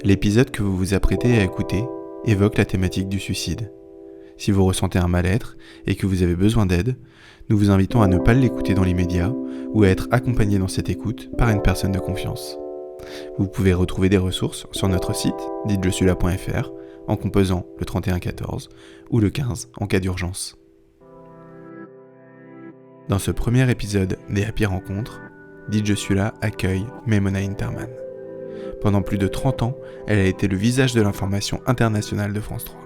L'épisode que vous vous apprêtez à écouter évoque la thématique du suicide. Si vous ressentez un mal-être et que vous avez besoin d'aide, nous vous invitons à ne pas l'écouter dans l'immédiat ou à être accompagné dans cette écoute par une personne de confiance. Vous pouvez retrouver des ressources sur notre site dites-je-suis-là.fr en composant le 31 14 ou le 15 en cas d'urgence. Dans ce premier épisode des Happy Rencontres, Dites-je-suis-là accueille Maimona Interman. Pendant plus de 30 ans, elle a été le visage de l'information internationale de France 3.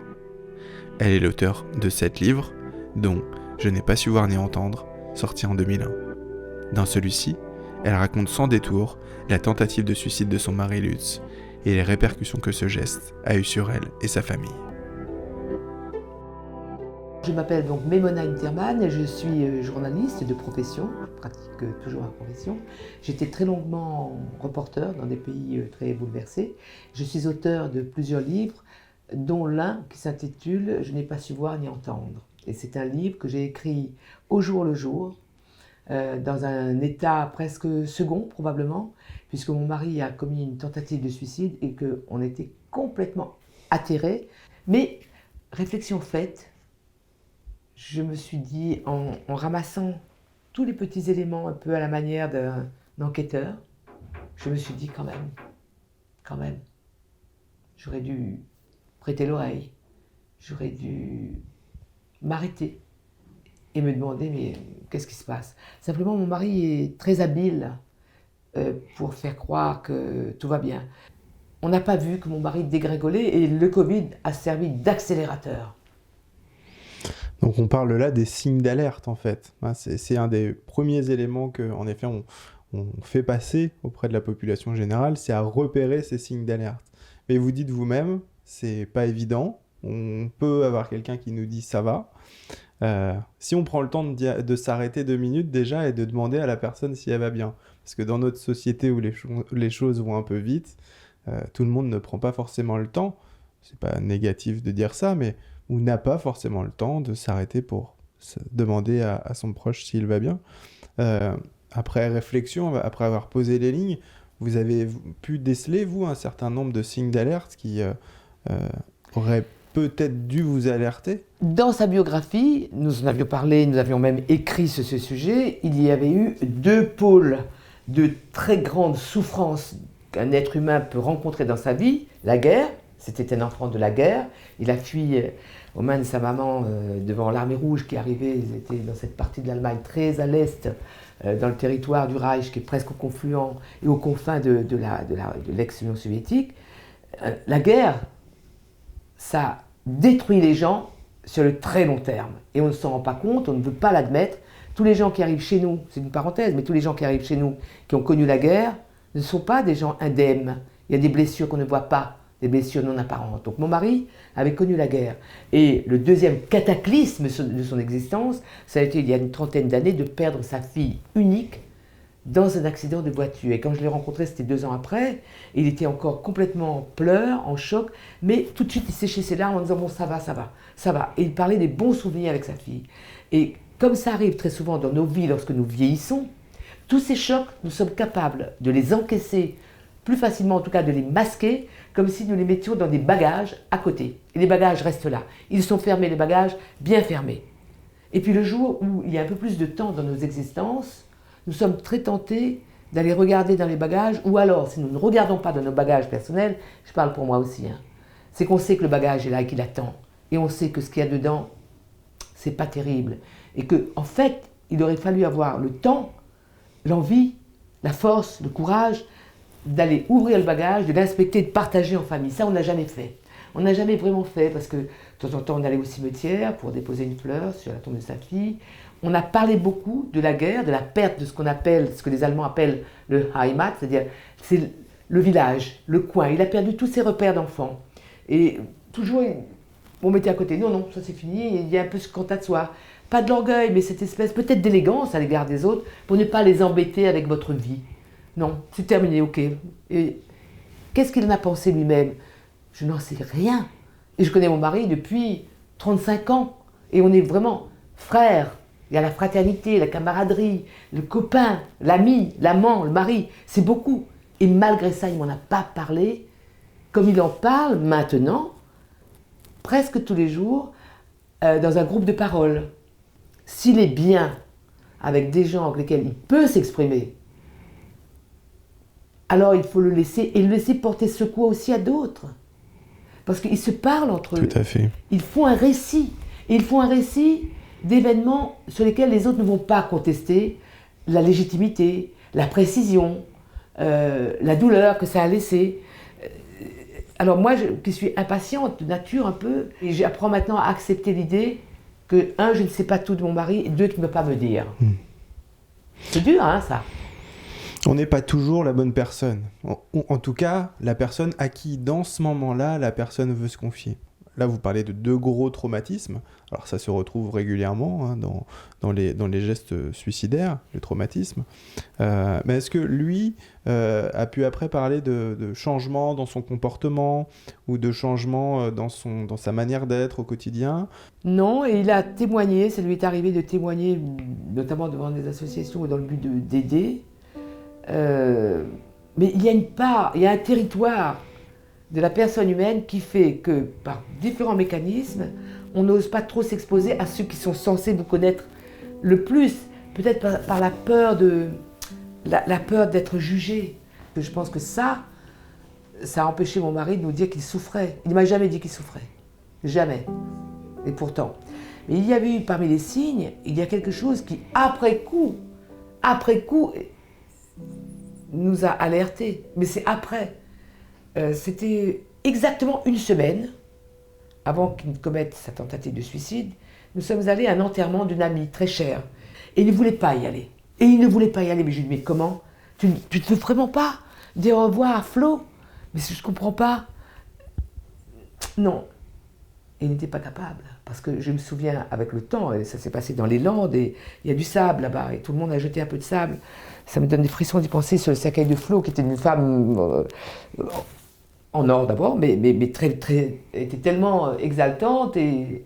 Elle est l'auteure de 7 livres, dont Je n'ai pas su voir ni entendre, sorti en 2001. Dans celui-ci, elle raconte sans détour la tentative de suicide de son mari Lutz et les répercussions que ce geste a eu sur elle et sa famille. Je m'appelle donc Maimona Interman et je suis journaliste de profession, je pratique toujours ma profession. J'étais très longuement reporter dans des pays très bouleversés. Je suis auteur de plusieurs livres, dont l'un qui s'intitule « Je n'ai pas su voir ni entendre ». Et c'est un livre que j'ai écrit au jour le jour, dans un état presque second probablement, puisque mon mari a commis une tentative de suicide et qu'on était complètement atterrés. Mais réflexion faite, je me suis dit, en ramassant tous les petits éléments un peu à la manière d'un enquêteur, je me suis dit quand même, j'aurais dû prêter l'oreille, j'aurais dû m'arrêter et me demander mais qu'est-ce qui se passe ? Simplement, mon mari est très habile pour faire croire que tout va bien. On n'a pas vu que mon mari dégringolait et le Covid a servi d'accélérateur. Donc on parle là des signes d'alerte en fait. C'est un des premiers éléments qu'en effet on fait passer auprès de la population générale, c'est à repérer ces signes d'alerte. Mais vous dites vous-même, c'est pas évident. On peut avoir quelqu'un qui nous dit ça va. Si on prend le temps de s'arrêter 2 minutes déjà et de demander à la personne si elle va bien. Parce que dans notre société où les choses vont un peu vite, tout le monde ne prend pas forcément le temps. C'est pas négatif de dire ça, mais ou n'a pas forcément le temps de s'arrêter pour demander à son proche s'il va bien. Après réflexion, après avoir posé les lignes, vous avez pu déceler, vous, un certain nombre de signes d'alerte qui auraient peut-être dû vous alerter ? Dans sa biographie, nous en avions parlé, nous avions même écrit sur ce sujet, il y avait eu 2 pôles de très grande souffrance qu'un être humain peut rencontrer dans sa vie. La guerre, c'était un enfant de la guerre, il a fui aux mains de sa maman devant l'armée rouge qui arrivait, ils étaient dans cette partie de l'Allemagne très à l'est, dans le territoire du Reich qui est presque au confluent et aux confins de l'ex-Union soviétique. La guerre, ça détruit les gens sur le très long terme et on ne s'en rend pas compte, on ne veut pas l'admettre. Tous les gens qui arrivent chez nous, c'est une parenthèse, mais tous les gens qui arrivent chez nous qui ont connu la guerre ne sont pas des gens indemnes. Il y a des blessures qu'on ne voit pas, des blessures non apparentes. Donc mon mari avait connu la guerre. Et le deuxième cataclysme de son existence, ça a été il y a une 30aine d'années de perdre sa fille unique dans un accident de voiture. Et quand je l'ai rencontré, c'était 2 ans après, il était encore complètement en pleurs, en choc, mais tout de suite il séchait ses larmes en disant bon ça va. Et il parlait des bons souvenirs avec sa fille. Et comme ça arrive très souvent dans nos vies lorsque nous vieillissons, tous ces chocs, nous sommes capables de les encaisser plus facilement, en tout cas de les masquer, comme si nous les mettions dans des bagages à côté. Et les bagages restent là. Ils sont fermés, les bagages, bien fermés. Et puis le jour où il y a un peu plus de temps dans nos existences, nous sommes très tentés d'aller regarder dans les bagages, ou alors, si nous ne regardons pas dans nos bagages personnels, je parle pour moi aussi, c'est qu'on sait que le bagage est là et qu'il attend. Et on sait que ce qu'il y a dedans, c'est pas terrible. Et qu'en fait, il aurait fallu avoir le temps, l'envie, la force, le courage, d'aller ouvrir le bagage, de l'inspecter, de partager en famille. Ça, on n'a jamais fait. On n'a jamais vraiment fait parce que de temps en temps, on allait au cimetière pour déposer une fleur sur la tombe de sa fille. On a parlé beaucoup de la guerre, de la perte de ce qu'on appelle, ce que les Allemands appellent le Heimat, c'est-à-dire c'est le village, le coin. Il a perdu tous ses repères d'enfant. Et toujours, on mettait à côté. Non, ça c'est fini. Il y a un peu ce quant à soi. Pas de l'orgueil, mais cette espèce peut-être d'élégance à l'égard des autres pour ne pas les embêter avec votre vie. Non, c'est terminé, ok. Et qu'est-ce qu'il en a pensé lui-même ? Je n'en sais rien. Et je connais mon mari depuis 35 ans. Et on est vraiment frères. Il y a la fraternité, la camaraderie, le copain, l'ami, l'amant, le mari. C'est beaucoup. Et malgré ça, il ne m'en a pas parlé. comme il en parle maintenant, presque tous les jours, dans un groupe de parole. S'il est bien avec des gens avec lesquels il peut s'exprimer, alors il faut le laisser, et le laisser porter secours aussi à d'autres. Parce qu'ils se parlent entre eux. Tout à fait. Ils font un récit. Et ils font un récit d'événements sur lesquels les autres ne vont pas contester la légitimité, la précision, la douleur que ça a laissé. Alors moi, qui suis impatiente de nature un peu, et j'apprends maintenant à accepter l'idée que, un, je ne sais pas tout de mon mari, et deux, qu'il ne peut pas me dire. C'est dur, hein, ça. On n'est pas toujours la bonne personne. En tout cas, la personne à qui, dans ce moment-là, la personne veut se confier. Là, vous parlez de 2 gros traumatismes. Alors, ça se retrouve régulièrement hein, dans les gestes suicidaires, les traumatismes. Mais est-ce que lui a pu après parler de changements dans son comportement ou de changements dans sa manière d'être au quotidien? Non, et il a témoigné, ça lui est arrivé de témoigner, notamment devant des associations ou dans le but d'aider. Mais il y a une part, il y a un territoire de la personne humaine qui fait que, par différents mécanismes, on n'ose pas trop s'exposer à ceux qui sont censés vous connaître le plus, peut-être par la peur la peur d'être jugé. Je pense que ça a empêché mon mari de nous dire qu'il souffrait. Il ne m'a jamais dit qu'il souffrait. Jamais. Et pourtant. Mais il y avait eu parmi les signes, il y a quelque chose qui, après coup, nous a alertés. Mais c'est après. C'était exactement une semaine avant qu'il ne commette sa tentative de suicide. Nous sommes allés à un enterrement d'une amie très chère. Et il ne voulait pas y aller. Mais je lui dis, mais comment ? Tu ne veux vraiment pas dire au revoir, Flo ? Mais je ne comprends pas. Non. Et il n'était pas capable. Parce que je me souviens, avec le temps, et ça s'est passé dans les Landes, et il y a du sable là-bas, et tout le monde a jeté un peu de sable. Ça me donne des frissons d'y penser sur le cercueil de Flo, qui était une femme en or d'abord, mais était tellement exaltante, et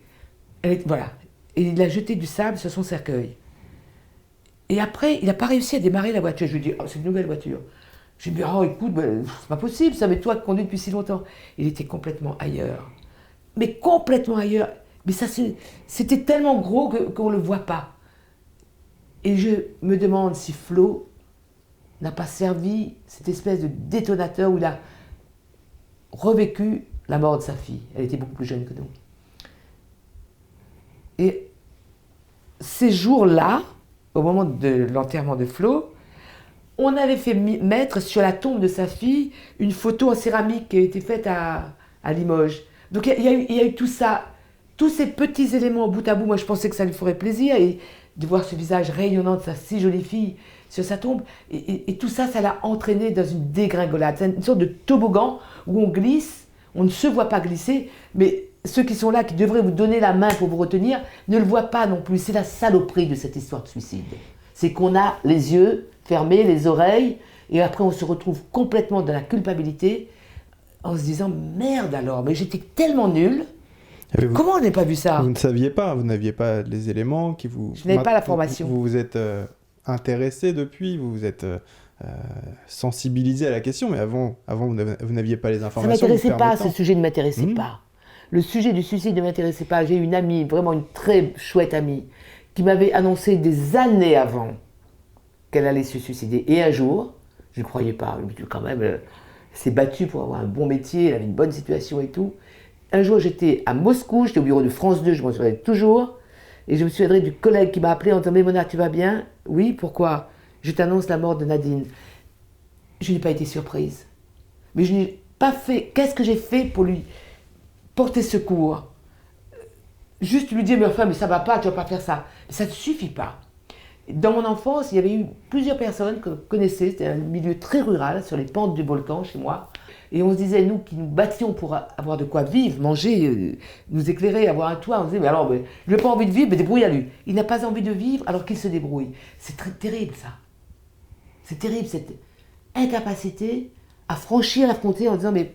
voilà. Et il a jeté du sable sur son cercueil. Et après, il n'a pas réussi à démarrer la voiture. Je lui dis, oh, c'est une nouvelle voiture. Je lui dis, oh écoute, c'est pas possible, ça, mais toi qui conduis depuis si longtemps. Il était complètement ailleurs. Mais complètement ailleurs. Mais ça, c'était tellement gros qu'on ne le voit pas. Et je me demande si Flo n'a pas servi cette espèce de détonateur où il a revécu la mort de sa fille. Elle était beaucoup plus jeune que nous. Et ces jours-là, au moment de l'enterrement de Flo, on avait fait mettre sur la tombe de sa fille une photo en céramique qui a été faite à Limoges. Donc il y a eu tout ça, tous ces petits éléments bout à bout. Moi je pensais que ça lui ferait plaisir et de voir ce visage rayonnant de sa si jolie fille sur sa tombe. Et tout ça, ça l'a entraîné dans une dégringolade. C'est une sorte de toboggan où on glisse, on ne se voit pas glisser, mais ceux qui sont là, qui devraient vous donner la main pour vous retenir, ne le voient pas non plus. C'est la saloperie de cette histoire de suicide. C'est qu'on a les yeux fermés, les oreilles, et après on se retrouve complètement dans la culpabilité en se disant « Merde alors, mais j'étais tellement nulle, comment on n'a pas vu ça ?» Vous ne saviez pas, vous n'aviez pas les éléments qui vous... Je n'avais pas la formation. Vous vous êtes intéressé depuis, vous vous êtes sensibilisé à la question, mais avant vous n'aviez pas les informations. Ça ne m'intéressait pas, ce sujet ne m'intéressait pas. Le sujet du suicide ne m'intéressait pas. J'ai une amie, vraiment une très chouette amie, qui m'avait annoncé des années avant qu'elle allait se suicider. Et un jour, je ne croyais pas, quand même, elle s'est battue pour avoir un bon métier, elle avait une bonne situation et tout. Un jour, j'étais à Moscou, j'étais au bureau de France 2, je m'en souviens toujours, et je me suis adressée du collègue qui m'a appelé en disant « Mais Mona, tu vas bien ?»« Oui, pourquoi ? Je t'annonce la mort de Nadine. » Je n'ai pas été surprise. Mais je n'ai pas fait... Qu'est-ce que j'ai fait pour lui porter secours? Juste lui dire « Mais enfin, mais ça va pas, tu vas pas faire ça. » Mais ça ne suffit pas. Dans mon enfance, il y avait eu plusieurs personnes que je connaissais, c'était un milieu très rural, sur les pentes du volcan chez moi. Et on se disait, nous qui nous battions pour avoir de quoi vivre, manger, nous éclairer, avoir un toit, on se disait, mais alors, je n'ai pas envie de vivre, mais débrouille à lui. Il n'a pas envie de vivre alors qu'il se débrouille. C'est très terrible ça. C'est terrible cette incapacité à franchir la frontière en disant, mais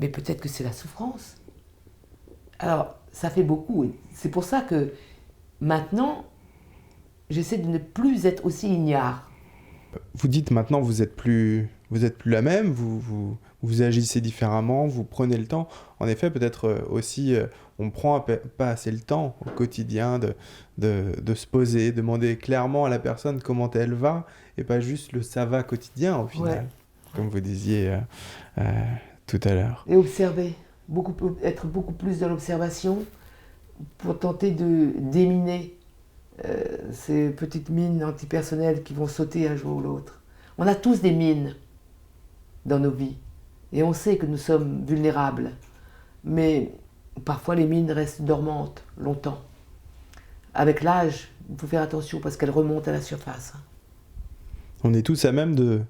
peut-être que c'est la souffrance. Alors, ça fait beaucoup. C'est pour ça que maintenant, j'essaie de ne plus être aussi ignare. Vous dites maintenant vous êtes plus la même, vous vous agissez différemment, vous prenez le temps. En effet, peut-être aussi, on prend pas assez le temps au quotidien de se poser, demander clairement à la personne comment elle va, et pas juste le ça va quotidien au final, comme vous disiez tout à l'heure. Et observer, être beaucoup plus dans l'observation pour tenter de déminer ces petites mines antipersonnelles qui vont sauter un jour ou l'autre. On a tous des mines dans nos vies et on sait que nous sommes vulnérables, mais parfois les mines restent dormantes longtemps. Avec l'âge, il faut faire attention parce qu'elles remontent à la surface. On est tous à même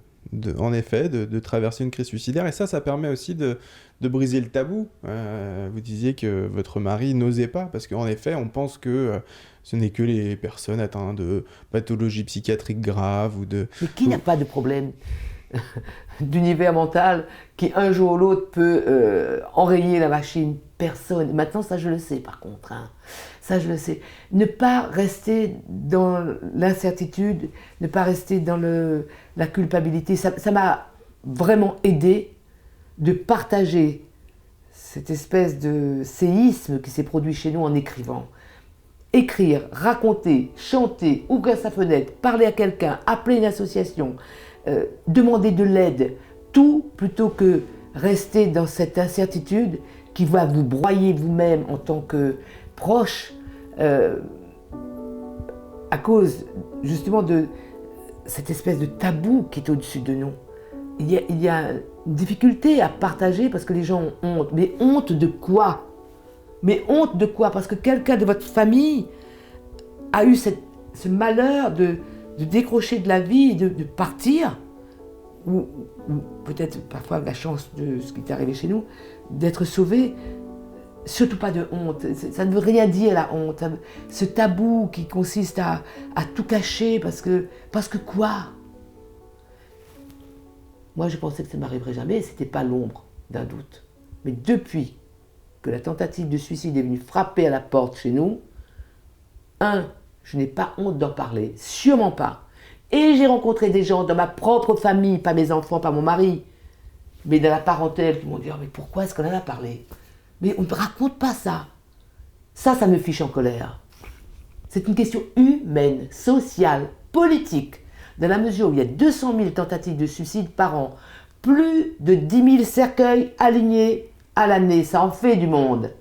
en effet, de traverser une crise suicidaire. Et ça permet aussi de briser le tabou. Vous disiez que votre mari n'osait pas, parce qu'en effet, on pense que ce n'est que les personnes atteintes de pathologies psychiatriques graves ou de... Mais qui n'a pas de problème d'univers mental qui, un jour ou l'autre, peut enrayer la machine? Personne. Maintenant, ça, je le sais, par contre. Hein. Ça, je le sais. Ne pas rester dans l'incertitude, ne pas rester dans la culpabilité. Ça m'a vraiment aidé de partager cette espèce de séisme qui s'est produit chez nous en écrivant. Écrire, raconter, chanter, ouvrir sa fenêtre, parler à quelqu'un, appeler une association, demander de l'aide, tout plutôt que rester dans cette incertitude qui va vous broyer vous-même en tant que proche à cause justement de cette espèce de tabou qui est au-dessus de nous. Il y a une difficulté à partager parce que les gens ont honte. Mais honte de quoi? Mais honte de quoi? Parce que quelqu'un de votre famille a eu ce malheur de décrocher de la vie et de partir, ou peut-être parfois la chance de ce qui est arrivé chez nous, d'être sauvé. Surtout pas de honte, ça ne veut rien dire la honte, ce tabou qui consiste à tout cacher parce que quoi? Moi je pensais que ça ne m'arriverait jamais, c'était pas l'ombre d'un doute. Mais depuis que la tentative de suicide est venue frapper à la porte chez nous, je n'ai pas honte d'en parler, sûrement pas. Et j'ai rencontré des gens dans ma propre famille, pas mes enfants, pas mon mari, mais dans la parentèle qui m'ont dit « mais pourquoi est-ce qu'on en a parlé ?» Mais on ne raconte pas ça. Ça me fiche en colère. C'est une question humaine, sociale, politique. Dans la mesure où il y a 200 000 tentatives de suicide par an, plus de 10 000 cercueils alignés à l'année, ça en fait du monde.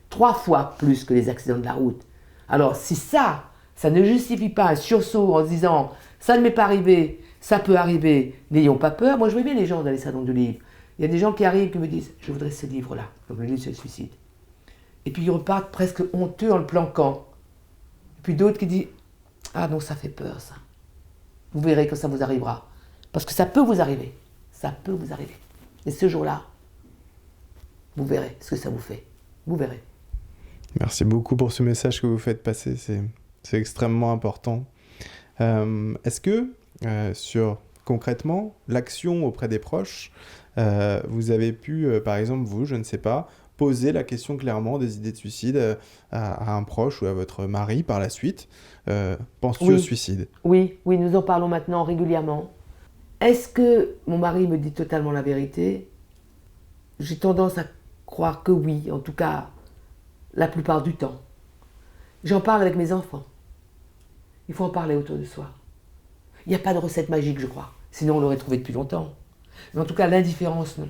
3 fois plus que les accidents de la route. Alors si ça ne justifie pas un sursaut en se disant « ça ne m'est pas arrivé, ça peut arriver, n'ayons pas peur », moi je vois bien les gens dans les salons du livre. Il y a des gens qui arrivent qui me disent « je voudrais ce livre-là », donc le livre sur le suicide. Et puis ils repartent presque honteux en le planquant. Et puis d'autres qui disent « ah non, ça fait peur ça. Vous verrez que ça vous arrivera. » Parce que ça peut vous arriver. Ça peut vous arriver. Et ce jour-là, vous verrez ce que ça vous fait. Vous verrez. Merci beaucoup pour ce message que vous faites passer. C'est extrêmement important. Est-ce que, concrètement, l'action auprès des proches, vous avez pu, par exemple, vous, je ne sais pas, poser la question clairement des idées de suicide à un proche ou à votre mari par la suite. Penses-tu au suicide? Oui, nous en parlons maintenant régulièrement. Est-ce que mon mari me dit totalement la vérité? J'ai tendance à croire que oui, en tout cas la plupart du temps. J'en parle avec mes enfants. Il faut en parler autour de soi. Il n'y a pas de recette magique, je crois. Sinon, on l'aurait trouvé depuis longtemps. Mais en tout cas, l'indifférence, non.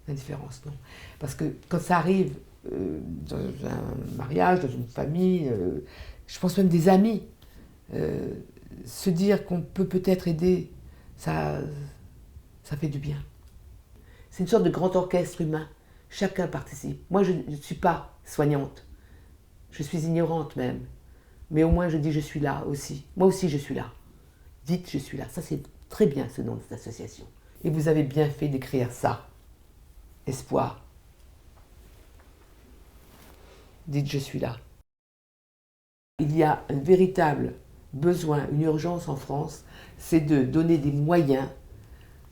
L'indifférence, non. Parce que quand ça arrive dans un mariage, dans une famille, je pense même des amis, se dire qu'on peut peut-être aider, ça fait du bien. C'est une sorte de grand orchestre humain. Chacun participe. Moi, je ne suis pas soignante. Je suis ignorante même. Mais au moins, je dis je suis là aussi. Moi aussi, je suis là. Dites je suis là. Ça, c'est très bien ce nom de cette association. Et vous avez bien fait d'écrire ça. Espoir. Dites je suis là. Il y a un véritable besoin, une urgence en France, c'est de donner des moyens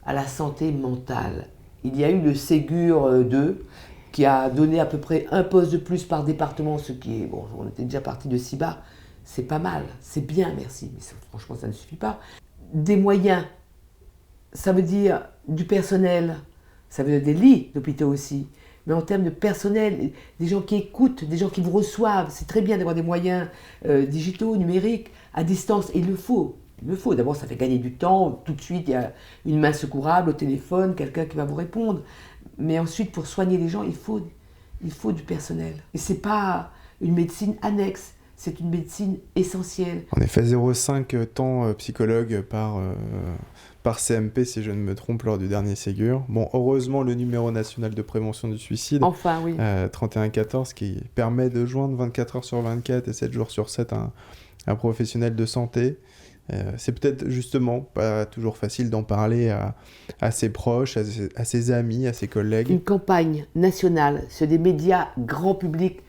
à la santé mentale. Il y a eu le Ségur 2 qui a donné à peu près un poste de plus par département, ce qui est, bon, on était déjà parti de si bas, c'est pas mal, c'est bien, merci, mais franchement ça ne suffit pas. Des moyens, ça veut dire du personnel, Ça veut dire des lits d'hôpitaux aussi. Mais en termes de personnel, des gens qui écoutent, des gens qui vous reçoivent. C'est très bien d'avoir des moyens digitaux, numériques, à distance. Et il le faut. Il le faut. D'abord, ça fait gagner du temps. Tout de suite, il y a une main secourable au téléphone, quelqu'un qui va vous répondre. Mais ensuite, pour soigner les gens, il faut du personnel. Et ce n'est pas une médecine annexe. C'est une médecine essentielle. En effet, 0,5 temps psychologue par CMP, si je ne me trompe, lors du dernier Ségur. Bon, heureusement, le numéro national de prévention du suicide, Enfin, oui. 3114, qui permet de joindre 24 heures sur 24 et 7 jours sur 7 un professionnel de santé. C'est peut-être justement pas toujours facile d'en parler à ses proches, à ses amis, à ses collègues. Une campagne nationale sur des médias grand public,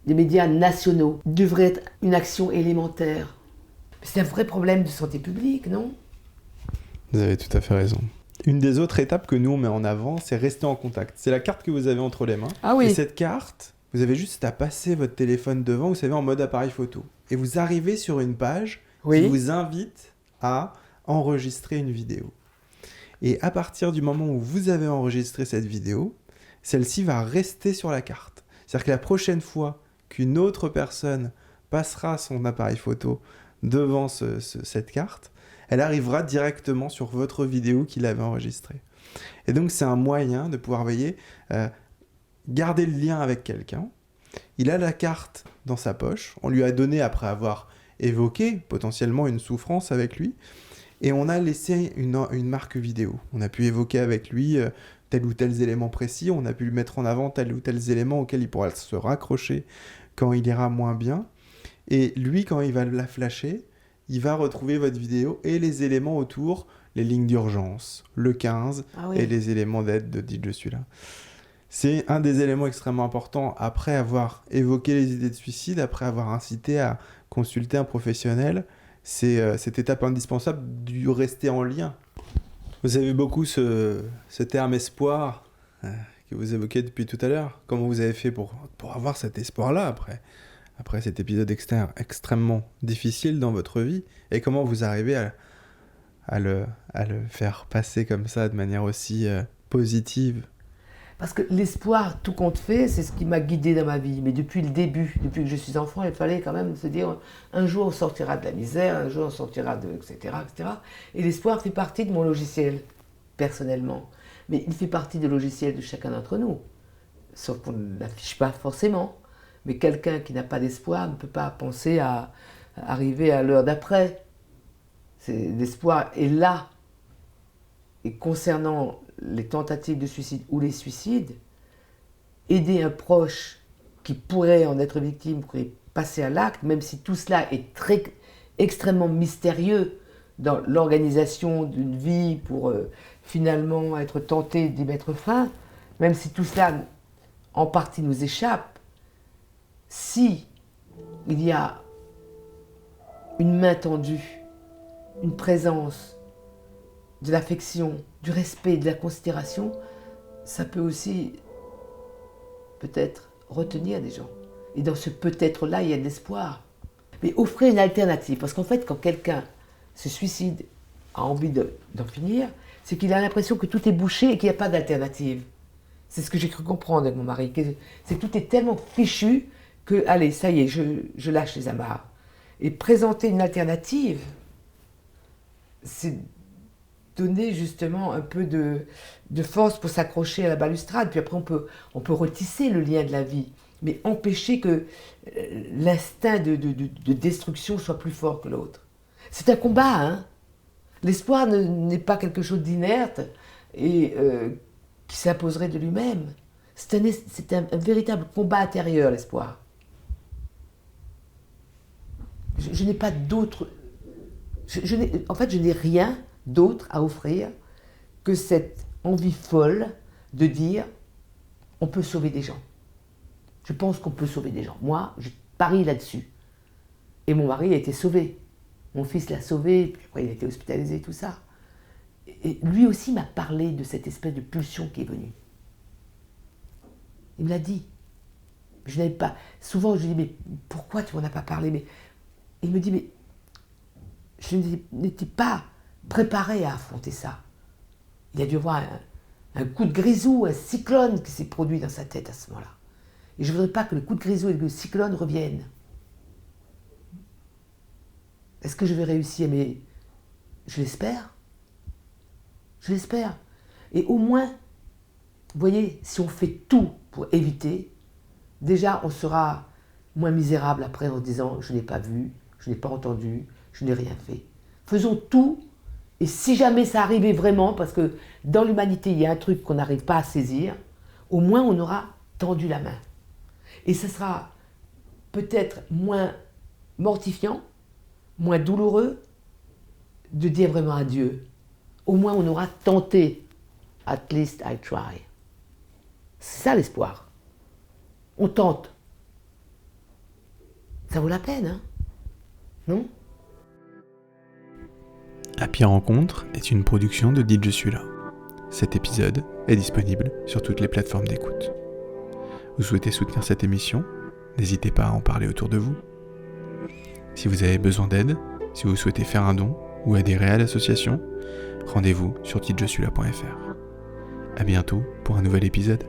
des médias nationaux, devrait être une action élémentaire. C'est un vrai problème de santé publique, non ? Vous avez tout à fait raison. Une des autres étapes que nous on met en avant, c'est rester en contact. C'est la carte que vous avez entre les mains. Ah oui. Et cette carte, vous avez juste à passer votre téléphone devant, vous savez, en mode appareil photo. Et vous arrivez sur une page qui vous invite à enregistrer une vidéo. Et à partir du moment où vous avez enregistré cette vidéo, celle-ci va rester sur la carte. C'est-à-dire que la prochaine fois qu'une autre personne passera son appareil photo devant cette carte, elle arrivera directement sur votre vidéo qu'il avait enregistrée. Et donc c'est un moyen de pouvoir, voyez, garder le lien avec quelqu'un. Il a la carte dans sa poche, on lui a donné après avoir évoqué potentiellement une souffrance avec lui, et on a laissé une marque vidéo. On a pu évoquer avec lui tel ou tel élément précis, on a pu lui mettre en avant tel ou tel élément auquel il pourra se raccrocher quand il ira moins bien. Et lui, quand il va la flasher, il va retrouver votre vidéo et les éléments autour, les lignes d'urgence, le 15 et les éléments d'aide de Dites je suis là. C'est un des éléments extrêmement importants après avoir évoqué les idées de suicide, après avoir incité à consulter un professionnel. C'est cette étape indispensable du rester en lien. Vous avez beaucoup ce terme espoir que vous évoquez depuis tout à l'heure. Comment vous avez fait pour avoir cet espoir-là après cet épisode extrêmement difficile dans votre vie, et comment vous arrivez à le faire passer comme ça de manière aussi positive? Parce que l'espoir, tout compte fait, c'est ce qui m'a guidée dans ma vie. Mais depuis le début, depuis que je suis enfant, il fallait quand même se dire un jour on sortira de la misère, un jour on sortira de etc. Et l'espoir fait partie de mon logiciel, personnellement. Mais il fait partie du logiciel de chacun d'entre nous. Sauf qu'on ne l'affiche pas forcément. Mais quelqu'un qui n'a pas d'espoir ne peut pas penser à arriver à l'heure d'après. L'espoir est là. Et concernant les tentatives de suicide ou les suicides, aider un proche qui pourrait en être victime, pourrait passer à l'acte, même si tout cela est extrêmement mystérieux dans l'organisation d'une vie pour finalement être tenté d'y mettre fin, même si tout cela en partie nous échappe, si il y a une main tendue, une présence, de l'affection, du respect, de la considération, ça peut aussi peut-être retenir des gens. Et dans ce peut-être-là, il y a de l'espoir. Mais offrir une alternative, parce qu'en fait, quand quelqu'un se suicide, a envie d'en finir, c'est qu'il a l'impression que tout est bouché et qu'il n'y a pas d'alternative. C'est ce que j'ai cru comprendre avec mon mari, c'est que tout est tellement fichu que, allez, ça y est, je lâche les amarres. Et présenter une alternative, c'est donner justement un peu de force pour s'accrocher à la balustrade. Puis après, on peut retisser le lien de la vie, mais empêcher que l'instinct de destruction soit plus fort que l'autre. C'est un combat, hein. L'espoir n'est pas quelque chose d'inerte et qui s'imposerait de lui-même. C'est un véritable combat intérieur, l'espoir. Je n'ai pas d'autre... En fait, je n'ai rien d'autre à offrir que cette envie folle de dire on peut sauver des gens. Je pense qu'on peut sauver des gens. Moi, je parie là-dessus. Et mon mari a été sauvé. Mon fils l'a sauvé, puis après il a été hospitalisé, tout ça. Et lui aussi m'a parlé de cette espèce de pulsion qui est venue. Il me l'a dit. Je n'avais pas... Souvent, je lui dis, mais pourquoi tu m'en as pas parlé? Mais il me dit, mais je n'étais pas préparé à affronter ça. Il a dû avoir un coup de grisou, un cyclone qui s'est produit dans sa tête à ce moment-là. Et je ne voudrais pas que le coup de grisou et le cyclone reviennent. Est-ce que je vais réussir? Mais je l'espère. Je l'espère. Et au moins, vous voyez, si on fait tout pour éviter, déjà on sera moins misérable après en disant je n'ai pas vu, je n'ai pas entendu, je n'ai rien fait. Faisons tout, et si jamais ça arrivait vraiment, parce que dans l'humanité il y a un truc qu'on n'arrive pas à saisir, au moins on aura tendu la main. Et ce sera peut-être moins mortifiant, moins douloureux de dire vraiment adieu. Au moins on aura tenté. At least I try. C'est ça l'espoir. On tente. Ça vaut la peine, hein? Non? Happy Rencontre est une production de Dit Je suis là. Cet épisode est disponible sur toutes les plateformes d'écoute. Vous souhaitez soutenir cette émission? N'hésitez pas à en parler autour de vous. Si vous avez besoin d'aide, si vous souhaitez faire un don ou adhérer à l'association, rendez-vous sur ditjessuislà.fr. À bientôt pour un nouvel épisode.